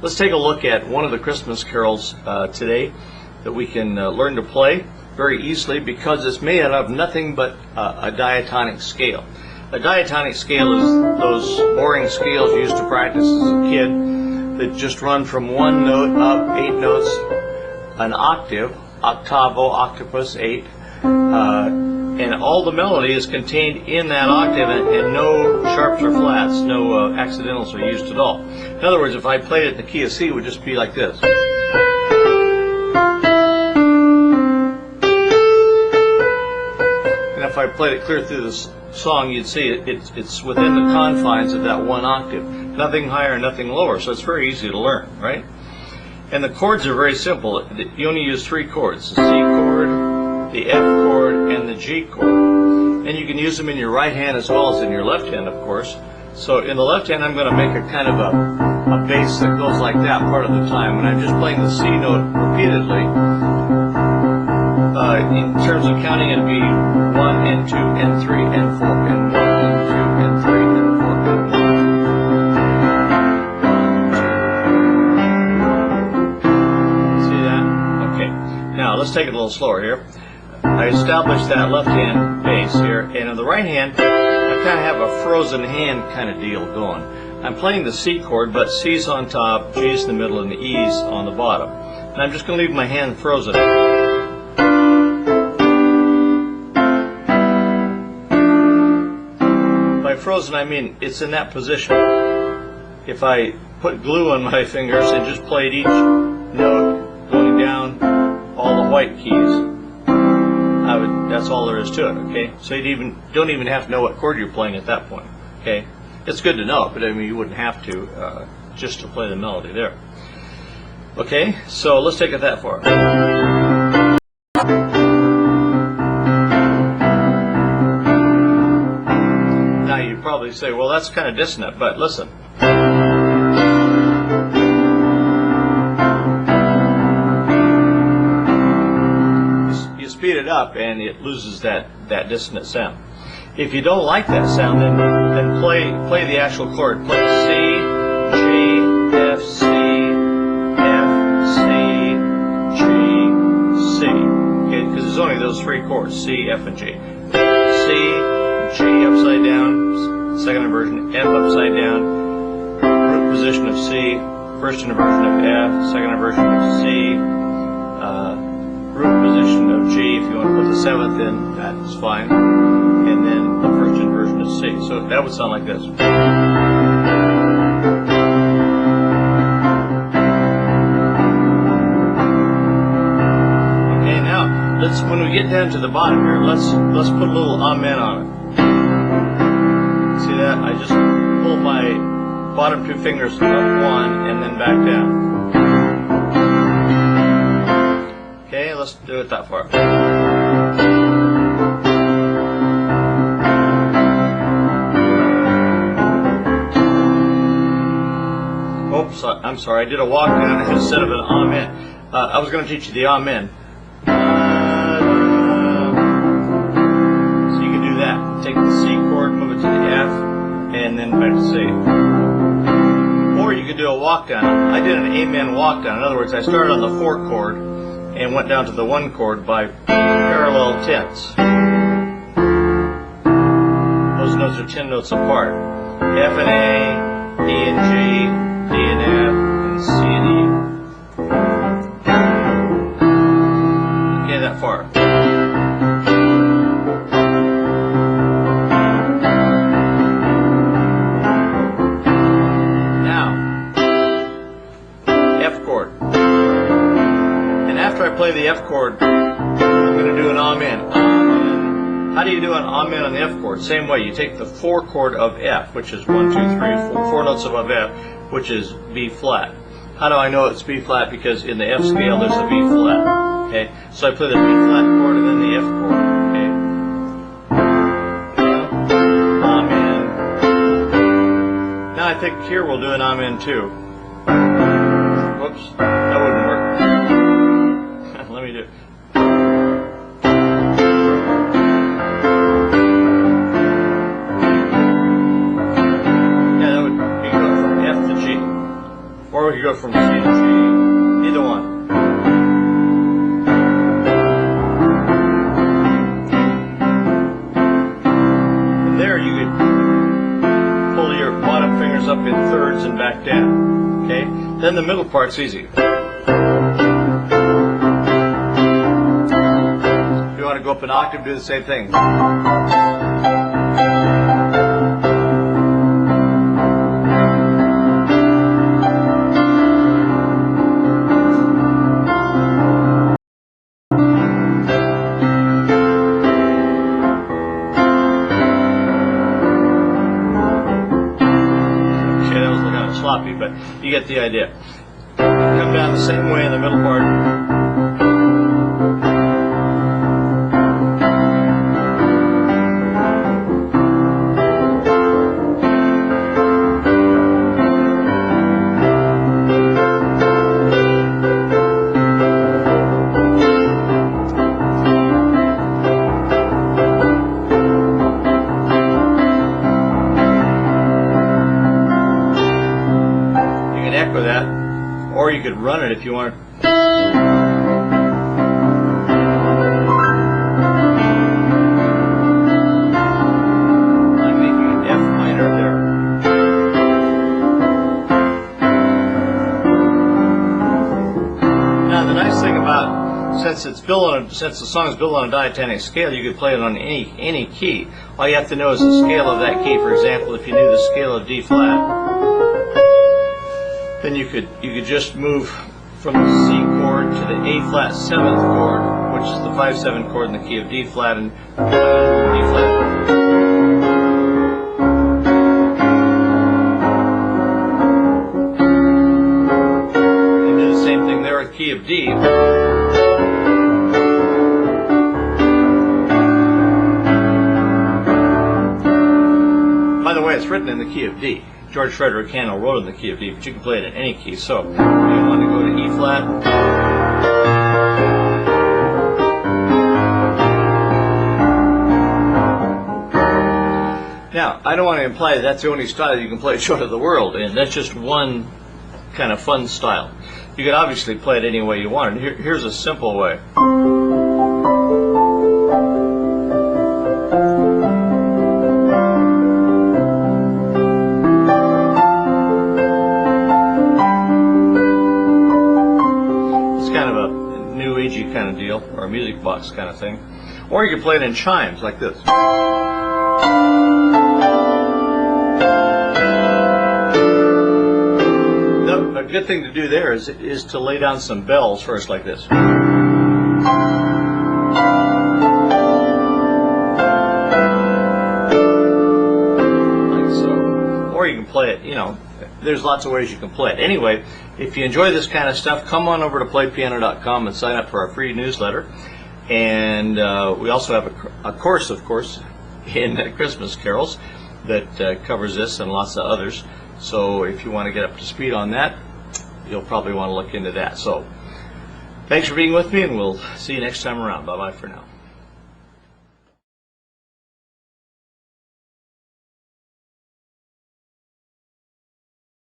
Let's take a look at one of the Christmas carols today that we can learn to play very easily because it's made out of nothing but a diatonic scale. A diatonic scale is those boring scales you used to practice as a kid that just run from one note up 8 notes, an octave, octavo, octopus, 8, and all the melody is contained in that octave, and no sharps or flats, no accidentals are used at all. In other words, if I played it in the key of C, it would just be like this. And if I played it clear through this song, you'd see it's within the confines of that one octave. Nothing higher, nothing lower, so it's very easy to learn, right? And the chords are very simple. You only use 3 chords, the C chord, the F chord, and the G chord. And you can use them in your right hand as well as in your left hand, of course. So in the left hand, I'm going to make a kind of a bass that goes like that part of the time. And I'm just playing the C note repeatedly. In terms of counting, it'd be 1 and 2 and 3 and 4 and 1 and 2 and 3 and 4 and 1. See that? Okay. Now let's take it a little slower here. I established that left hand bass here, and in the right hand, I kind of have a frozen hand kind of deal going. I'm playing the C chord, but C's on top, G's in the middle, and the E's on the bottom. And I'm just going to leave my hand frozen. By frozen, I mean it's in that position. If I put glue on my fingers and just played each note going down all the white keys, that's all there is to it, okay? So you don't even have to know what chord you're playing at that point, okay? It's good to know, but I mean you wouldn't have to just to play the melody there. Okay, so let's take it that far. Now you probably say, well, that's kind of dissonant, but listen. Speed it up and it loses that dissonant sound. If you don't like that sound, then play the actual chord. Play C, G, F, C, F, C, G, C. Okay, because there's only those 3 chords, C, F, and G. C, G upside down, second inversion, F upside down, root position of C, first inversion of F, second inversion of C, root position of G. If you want to put the 7th in, that's fine. And then the first inversion of C. So that would sound like this. Okay, now when we get down to the bottom here, let's put a little amen on it. See that? I just pull my bottom 2 fingers up 1 and then back down. Okay, let's do it that far. Oops, I'm sorry, I did a walk down instead of an amen. I was going to teach you the amen. So you can do that. Take the C chord, move it to the F, and then back to C. Or you could do a walk down. I did an amen walk down. In other words, I started on the 4 chord and went down to the 1 chord by parallel 10ths. Those notes are 10 notes apart. F and A, E and G, D and F, and C and E. Okay, that far. Now, F chord. After I play the F chord, I'm going to do an amen. Amen. How do you do an amen on the F chord? Same way, you take the 4 chord of F, which is 1, 2, 3, 4 notes above F, which is B flat. How do I know it's B flat? Because in the F scale there's a B flat. Okay, so I play the B flat chord and then the F chord. Okay. Amen. Now I think here we'll do an amen too. Whoops, that wouldn't work. Let me do it. Yeah, that would be going from F to G. Or Or you go from C to G, either one. From there you could pull your bottom fingers up in thirds and back down. Okay? Then the middle part's easy. If you want to go up an octave, do the same thing. Sloppy, but you get the idea. Come down the same way in the middle part. Echo that, or you could run it if you want. I'm making an F minor there. Now the nice thing about, since the song is built on a diatonic scale, you could play it on any key. All you have to know is the scale of that key. For example, if you knew the scale of D flat, then you could just move from the C chord to the A flat 7th chord, which is the 5/7 chord in the key of D flat, and D flat. And do the same thing there with key of D. By the way, it's written in the key of D. George Frederick Handel wrote in the key of D, but you can play it in any key. So, you want to go to E flat. Now, I don't want to imply that that's the only style you can play short of the world, and that's just one kind of fun style. You can obviously play it any way you want. And here's a simple way. Kind of deal, or a music box kind of thing. Or you can play it in chimes like this. A good thing to do there is to lay down some bells first like this. Like so. Or you can play it, there's lots of ways you can play it. Anyway, if you enjoy this kind of stuff, come on over to playpiano.com and sign up for our free newsletter. And we also have a course, of course, in Christmas carols that covers this and lots of others. So if you want to get up to speed on that, you'll probably want to look into that. So thanks for being with me, and we'll see you next time around. Bye-bye for now.